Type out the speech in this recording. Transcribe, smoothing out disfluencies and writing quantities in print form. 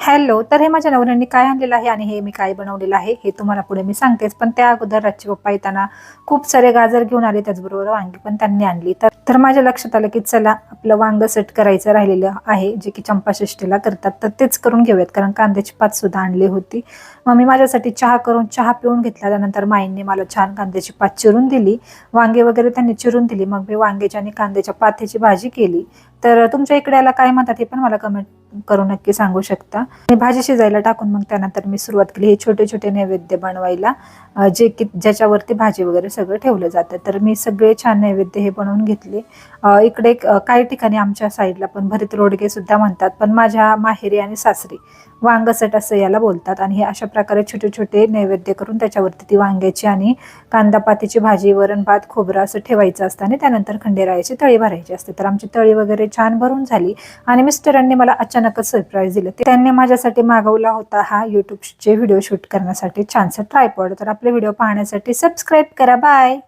Hello. तर हे माझ्या नवऱ्याने काय आणलेलं आहे आणि हे मी काय बनवलेलं आहे हे तुम्हाला पुढे मी सांगतेच. पण त्या अगोदर राजचे पप्पा येताना खूप सारे गाजर घेऊन आले, त्याचबरोबर वांगी पण त्यांनी आणली. तर माझ्या लक्षात आलं की चला आपलं वांग सेट करायचं राहिलेलं आहे, जे की चंपाषष्ठीला करतात, तर तेच करून घेऊयात. कारण कांद्याची पात सुद्धा आणली होती. मग मी माझ्यासाठी चहा पिऊन घेतला. त्यानंतर माईंनी मला छान कांद्याची पात चिरून दिली, वांगे वगैरे त्यांनी चिरून दिली. मग मी वांग्याची आणि कांद्याच्या पाथीची भाजी केली. तर तुमच्या इकडे याला काय म्हणतात हे पण मला कमेंट करून नक्की सांगू शकता. आणि भाजी शिजायला टाकून मग त्यानंतर मी सुरुवात केली हे छोटे छोटे नैवेद्य बनवायला, जे की ज्याच्यावरती भाजी वगैरे सगळं ठेवलं जातं. तर मी सगळे छान नैवेद्य हे बनवून घेतले. इकडे काही ठिकाणी आमच्या साईडला पण भरीत रोडगे सुद्धा म्हणतात, पण माझ्या माहेरी आणि सासरी वांगसट असं याला बोलतात. आणि हे अशा प्रकारे छोटे छोटे नैवेद्य करून त्याच्यावरती ती वांग्याची आणि कांदापातीची भाजी, वरण भात, खोबरं असं ठेवायचं असतं आणि त्यानंतर खंडेरायाची तळी भरायची असते. तर आमची तळी वगैरे छान भरून झाली आणि मिस्टरांनी मला अचानकच सरप्राईज दिलं. त्यांनी माझ्यासाठी मागवला होता हा यूट्यूबचे व्हिडिओ शूट करण्यासाठी छानसा ट्रायपॉड. तर आपले व्हिडिओ पाहण्यासाठी सबस्क्राईब करा. बाय.